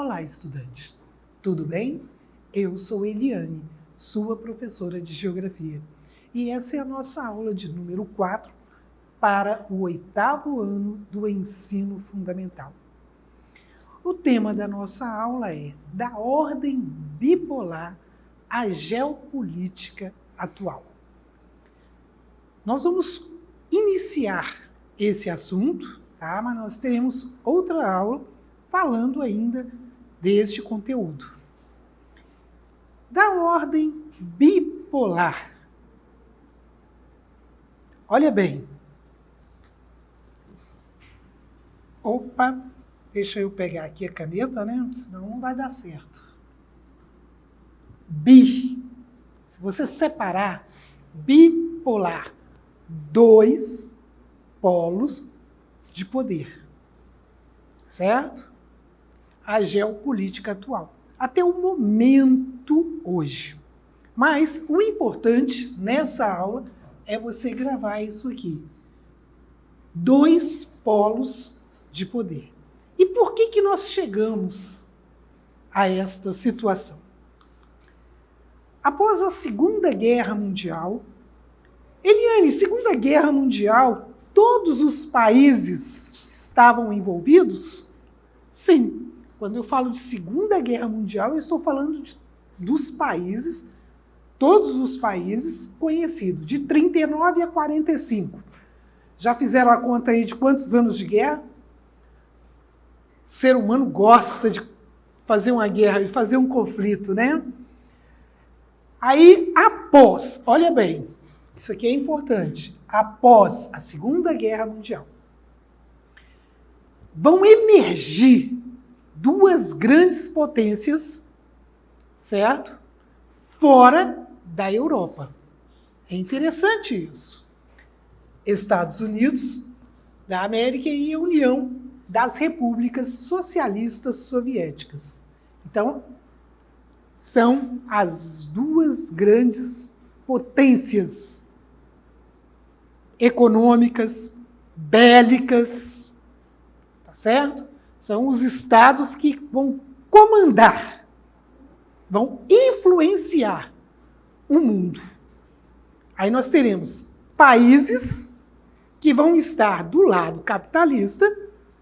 Olá, estudante. Tudo bem? Eu sou Eliane, sua professora de Geografia. E essa é a nossa aula de número 4 para o 8º ano do ensino fundamental. O tema da nossa aula é Da Ordem Bipolar à Geopolítica Atual. Nós vamos iniciar esse assunto, tá? Mas nós teremos outra aula falando ainda deste conteúdo. Da ordem bipolar. Olha bem. Opa, deixa eu pegar aqui a caneta, né? Senão não vai dar certo. Se você separar, bipolar, 2 polos de poder, certo? A geopolítica atual, até o momento hoje. Mas o importante nessa aula é você gravar isso aqui. 2 polos de poder. E por que nós chegamos a esta situação? Após a Segunda Guerra Mundial, Eliane, Segunda Guerra Mundial, todos os países estavam envolvidos? Sim. Quando eu falo de Segunda Guerra Mundial, eu estou falando dos países, todos os países conhecidos, de 39 a 45. Já fizeram a conta aí de quantos anos de guerra? O ser humano gosta de fazer uma guerra, de fazer um conflito, né? Aí, após, olha bem, isso aqui é importante, após a Segunda Guerra Mundial, vão emergir 2 grandes potências, certo? Fora da Europa. É interessante isso. Estados Unidos da América e a União das Repúblicas Socialistas Soviéticas. Então, são as 2 grandes potências econômicas, bélicas, tá certo? São os estados que vão comandar, vão influenciar o mundo. Aí nós teremos países que vão estar do lado capitalista,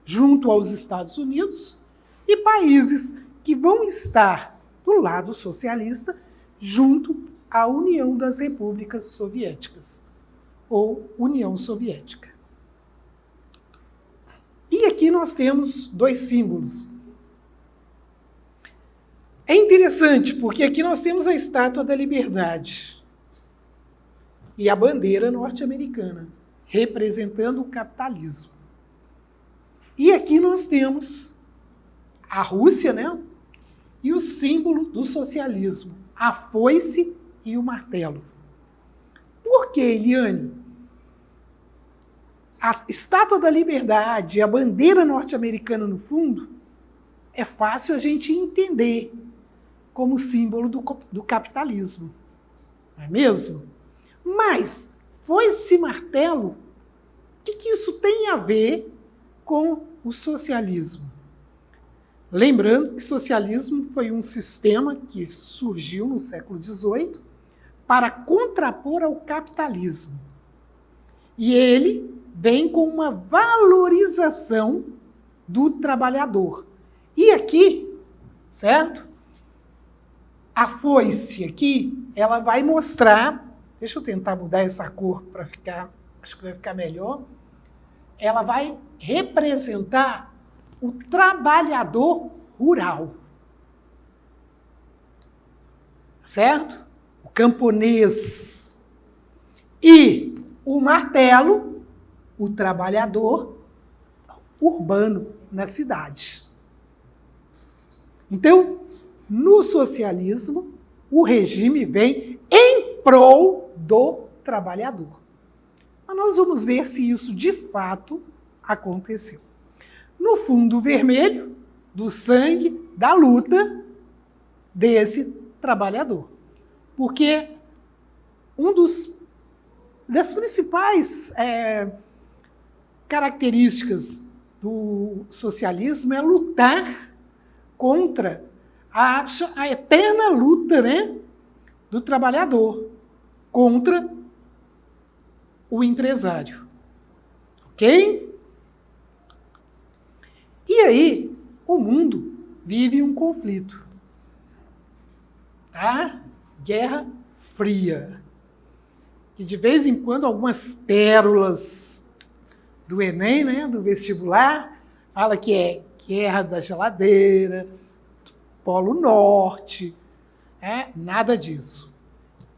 junto aos Estados Unidos, e países que vão estar do lado socialista, junto à União das Repúblicas Soviéticas, ou União Soviética. E aqui nós temos 2 símbolos. É interessante, porque aqui nós temos a Estátua da Liberdade e a bandeira norte-americana, representando o capitalismo. E aqui nós temos a Rússia, né? E o símbolo do socialismo, a foice e o martelo. Por que, Eliane? A Estátua da Liberdade, a bandeira norte-americana no fundo, é fácil a gente entender como símbolo do capitalismo. Não é mesmo? Mas, foice e martelo, o que isso tem a ver com o socialismo? Lembrando que o socialismo foi um sistema que surgiu no século XVIII para contrapor ao capitalismo. E ele vem com uma valorização do trabalhador. E aqui, certo? A foice aqui, ela vai mostrar, deixa eu tentar mudar essa cor para ficar, acho que vai ficar melhor. Ela vai representar o trabalhador rural. Certo? O camponês. E o martelo, o trabalhador urbano na cidade. Então, no socialismo, o regime vem em prol do trabalhador. Mas nós vamos ver se isso de fato aconteceu. No fundo vermelho, do sangue, da luta desse trabalhador. Porque das principais características do socialismo é lutar contra a eterna luta, né, do trabalhador contra o empresário. Ok? E aí, o mundo vive um conflito. A Guerra Fria. Que de vez em quando algumas pérolas do Enem, né, do vestibular, fala que é Guerra da Geladeira, Polo Norte, nada disso.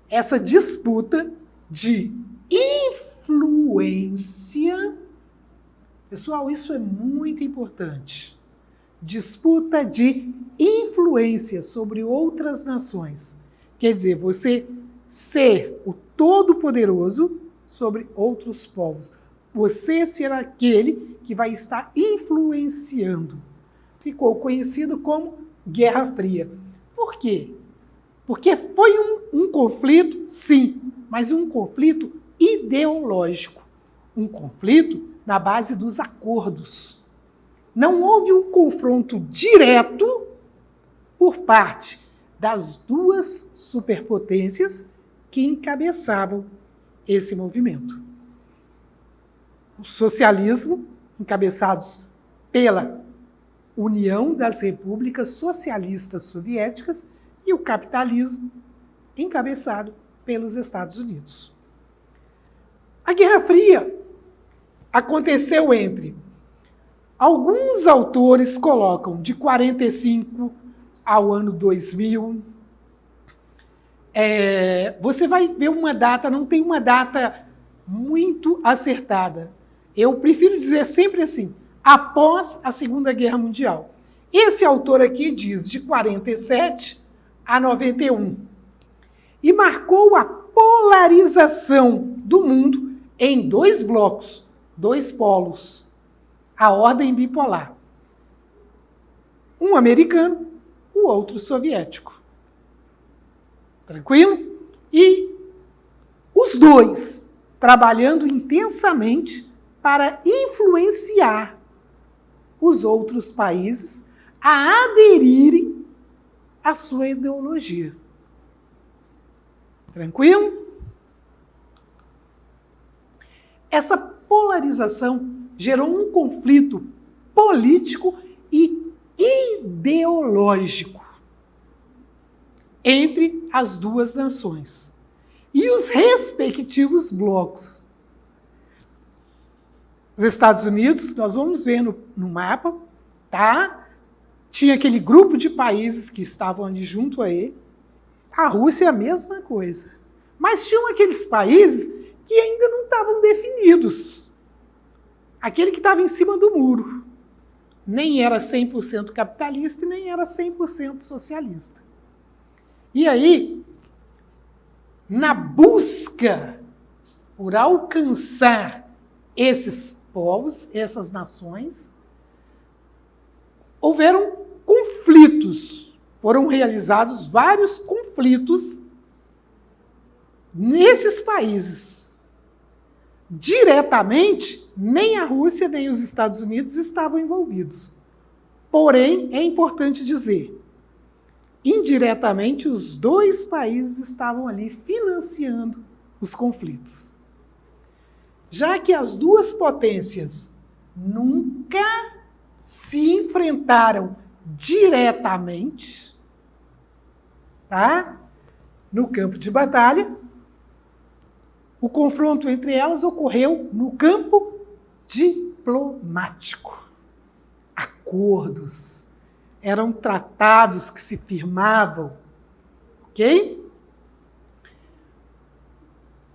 Essa disputa de influência, pessoal, isso é muito importante. Disputa de influência sobre outras nações. Quer dizer, você ser o todo-poderoso sobre outros povos. Você ser aquele que vai estar influenciando. Ficou conhecido como Guerra Fria. Por quê? Porque foi um conflito, sim, mas um conflito ideológico. Um conflito na base dos acordos. Não houve um confronto direto por parte das duas superpotências que encabeçavam esse movimento. O socialismo, encabeçados pela União das Repúblicas Socialistas Soviéticas, e o capitalismo, encabeçado pelos Estados Unidos. A Guerra Fria aconteceu entre, alguns autores colocam, de 45 ao ano 2000. Você vai ver uma data, não tem uma data muito acertada. Eu prefiro dizer sempre assim, após a Segunda Guerra Mundial. Esse autor aqui diz de 47 a 91. E marcou a polarização do mundo em dois blocos, dois polos. A ordem bipolar. Um americano, o outro soviético. Tranquilo? E os dois trabalhando intensamente para influenciar os outros países a aderirem à sua ideologia. Tranquilo? Essa polarização gerou um conflito político e ideológico entre as duas nações e os respectivos blocos. Os Estados Unidos, nós vamos ver no mapa, tá? Tinha aquele grupo de países que estavam ali junto a ele. A Rússia é a mesma coisa. Mas tinham aqueles países que ainda não estavam definidos. Aquele que estava em cima do muro. Nem era 100% capitalista e nem era 100% socialista. E aí, na busca por alcançar esses povos, essas nações, houveram conflitos. Foram realizados vários conflitos nesses países. Diretamente, nem a Rússia nem os Estados Unidos estavam envolvidos. Porém, é importante dizer, indiretamente, os dois países estavam ali financiando os conflitos. Já que as duas potências nunca se enfrentaram diretamente, tá? No campo de batalha, o confronto entre elas ocorreu no campo diplomático. Acordos, eram tratados que se firmavam, ok?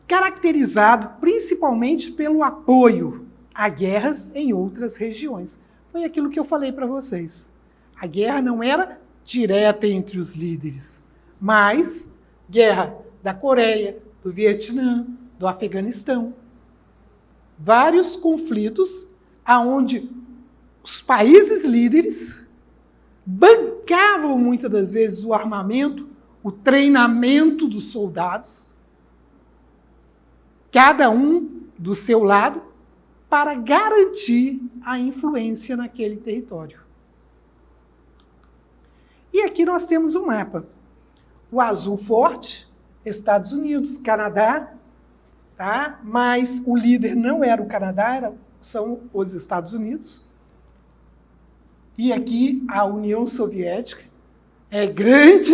Caracterizado principalmente pelo apoio a guerras em outras regiões. Foi aquilo que eu falei para vocês. A guerra não era direta entre os líderes, mas guerra da Coreia, do Vietnã, do Afeganistão. Vários conflitos aonde os países líderes bancavam muitas das vezes o armamento, o treinamento dos soldados, cada um do seu lado, para garantir a influência naquele território. E aqui nós temos um mapa. O azul forte, Estados Unidos, Canadá, tá? Mas o líder não era o Canadá, são os Estados Unidos. E aqui a União Soviética é grande,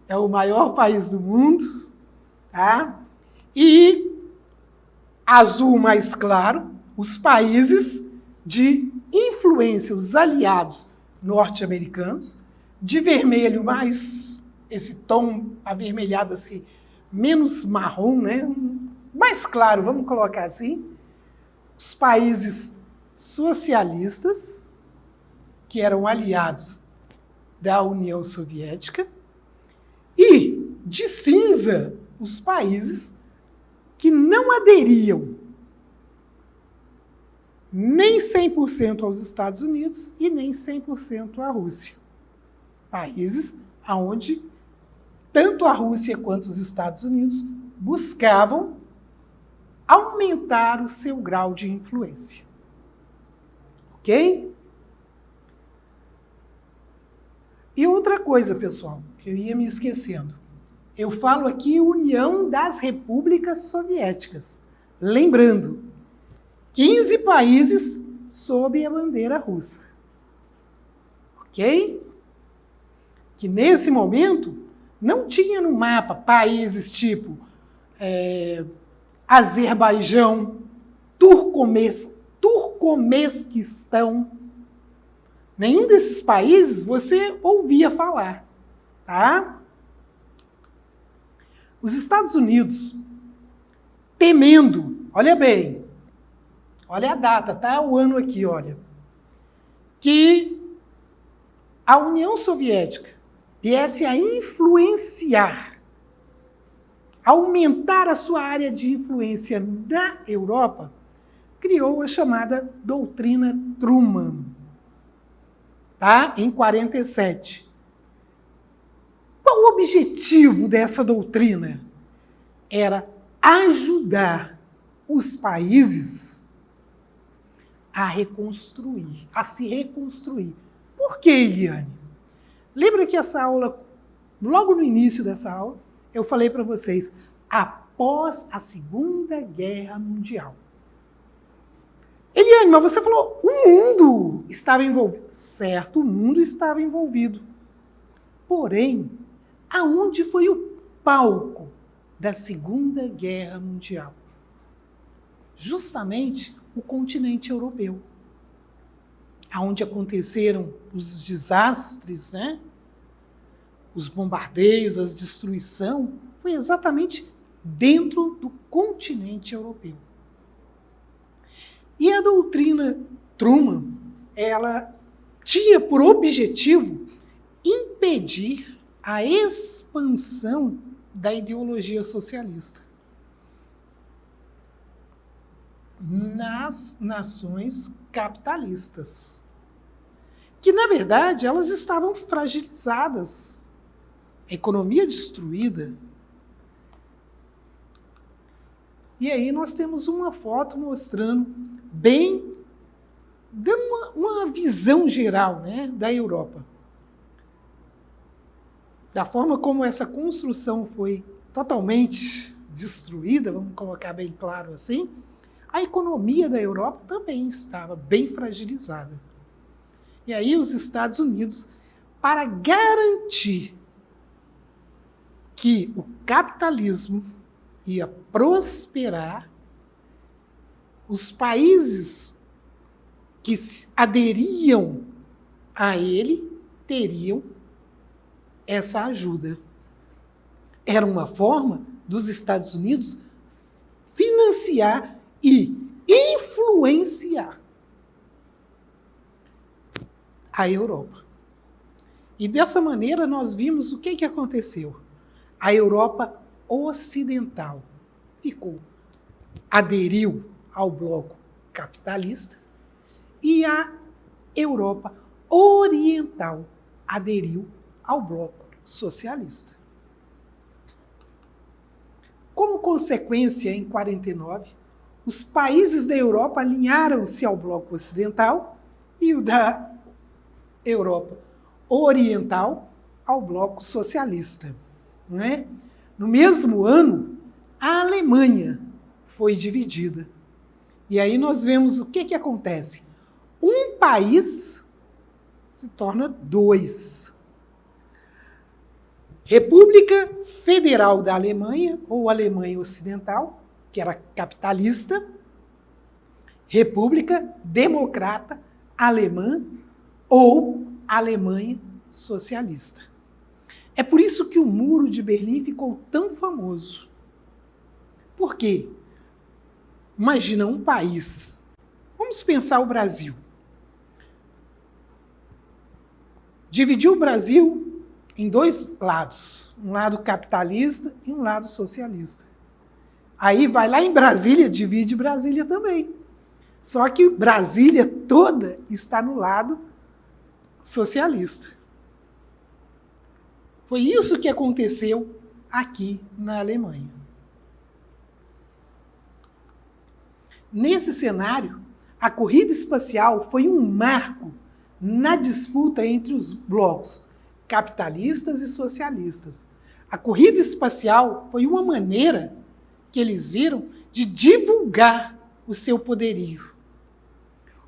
é o maior país do mundo, tá? E azul mais claro, os países de influência, os aliados norte-americanos, de vermelho mais esse tom avermelhado assim, menos marrom, né? Mais claro, vamos colocar assim, os países socialistas, que eram aliados da União Soviética, e de cinza, os países que não aderiam nem 100% aos Estados Unidos e nem 100% à Rússia. Países onde tanto a Rússia quanto os Estados Unidos buscavam aumentar o seu grau de influência. Ok? E outra coisa, pessoal, que eu ia me esquecendo. Eu falo aqui União das Repúblicas Soviéticas. Lembrando, 15 países sob a bandeira russa. Ok? Que nesse momento não tinha no mapa países tipo Azerbaijão, Turcomequistão. Nenhum desses países você ouvia falar, tá? Os Estados Unidos, temendo, olha bem, olha a data, tá? O ano aqui, olha, que a União Soviética viesse a influenciar, aumentar a sua área de influência na Europa, criou a chamada Doutrina Truman, tá? Em 47. Qual o objetivo dessa doutrina? Era ajudar os países a reconstruir, a se reconstruir. Por que, Eliane? Lembra que essa aula, logo no início dessa aula, eu falei para vocês, após a Segunda Guerra Mundial. Eliane, mas você falou, o mundo estava envolvido. Certo, o mundo estava envolvido. Porém, aonde foi o palco da Segunda Guerra Mundial? Justamente o continente europeu. Onde aconteceram os desastres, né? Os bombardeios, a destruição, foi exatamente dentro do continente europeu. E a doutrina Truman, ela tinha por objetivo impedir a expansão da ideologia socialista nas nações capitalistas, que, na verdade, elas estavam fragilizadas, a economia destruída. E aí nós temos uma foto mostrando bem, dando uma visão geral, né, da Europa. Da forma como essa construção foi totalmente destruída, vamos colocar bem claro assim, a economia da Europa também estava bem fragilizada. E aí os Estados Unidos, para garantir que o capitalismo ia prosperar, os países que aderiam a ele teriam essa ajuda. Era uma forma dos Estados Unidos financiar e influenciar a Europa. E dessa maneira nós vimos o que aconteceu. A Europa ocidental aderiu ao bloco capitalista e a Europa oriental aderiu ao bloco socialista. Como consequência, em 49, os países da Europa alinharam-se ao bloco ocidental e o da Europa oriental ao bloco socialista. Não é? No mesmo ano, a Alemanha foi dividida. E aí nós vemos o que acontece. Um país se torna dois. República Federal da Alemanha, ou Alemanha Ocidental, que era capitalista, República Democrata Alemã, ou Alemanha Socialista. É por isso que o Muro de Berlim ficou tão famoso. Por quê? Imagina um país. Vamos pensar o Brasil. Dividiu o Brasil em dois lados. Um lado capitalista e um lado socialista. Aí vai lá em Brasília, divide Brasília também. Só que Brasília toda está no lado socialista. Foi isso que aconteceu aqui na Alemanha. Nesse cenário, a corrida espacial foi um marco na disputa entre os blocos capitalistas e socialistas. A corrida espacial foi uma maneira que eles viram de divulgar o seu poderio.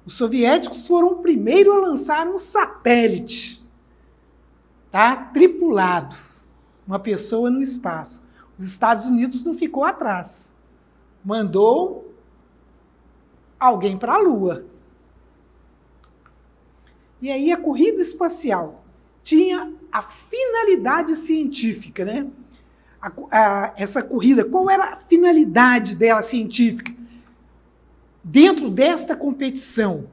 Os soviéticos foram o primeiro a lançar um satélite, tripulado, uma pessoa no espaço. Os Estados Unidos não ficou atrás. Mandou alguém para a Lua. E aí a corrida espacial tinha a finalidade científica, né? Essa corrida, qual era a finalidade dela científica? Dentro desta competição,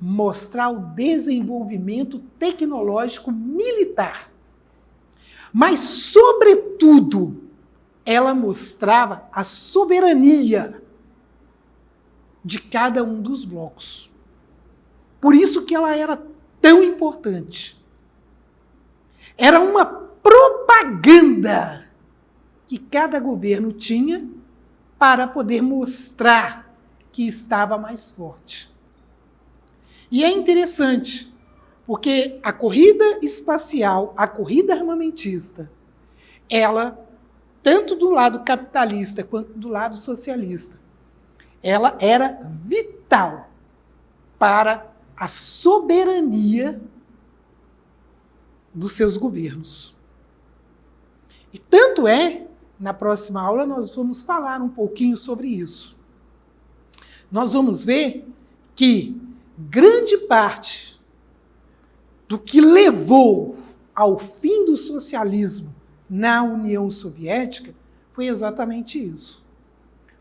mostrar o desenvolvimento tecnológico militar. Mas, sobretudo, ela mostrava a soberania de cada um dos blocos. Por isso que ela era tão importante. Era uma propaganda que cada governo tinha para poder mostrar que estava mais forte. E é interessante, porque a corrida espacial, a corrida armamentista, ela, tanto do lado capitalista quanto do lado socialista, ela era vital para a soberania dos seus governos. E tanto é, na próxima aula nós vamos falar um pouquinho sobre isso. Nós vamos ver que grande parte do que levou ao fim do socialismo na União Soviética foi exatamente isso.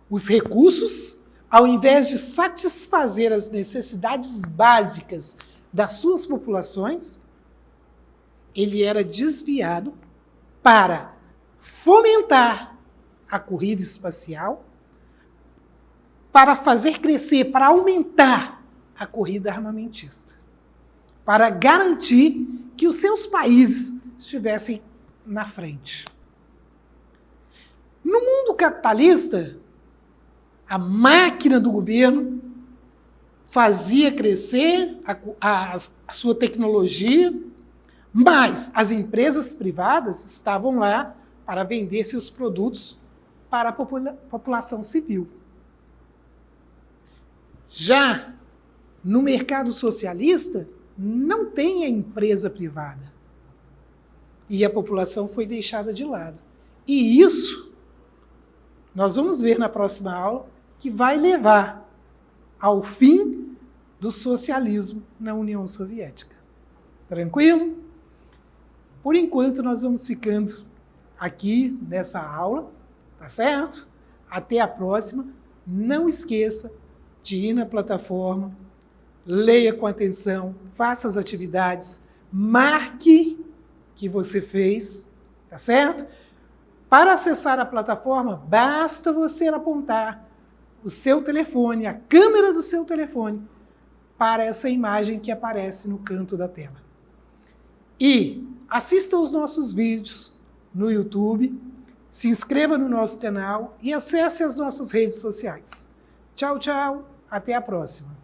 Os recursos, ao invés de satisfazer as necessidades básicas das suas populações, ele era desviado para fomentar a corrida espacial, para fazer crescer, para aumentar a corrida armamentista, para garantir que os seus países estivessem na frente. No mundo capitalista, a máquina do governo fazia crescer a sua tecnologia, mas as empresas privadas estavam lá para vender seus produtos para a população civil. Já no mercado socialista, não tem a empresa privada. E a população foi deixada de lado. E isso, nós vamos ver na próxima aula, que vai levar ao fim do socialismo na União Soviética. Tranquilo? Por enquanto, nós vamos ficando aqui nessa aula, tá certo? Até a próxima. Não esqueça de ir na plataforma, leia com atenção, faça as atividades, marque que você fez, tá certo? Para acessar a plataforma, basta você apontar o seu telefone, a câmera do seu telefone, para essa imagem que aparece no canto da tela. E assista os nossos vídeos no YouTube, se inscreva no nosso canal e acesse as nossas redes sociais. Tchau, tchau, até a próxima.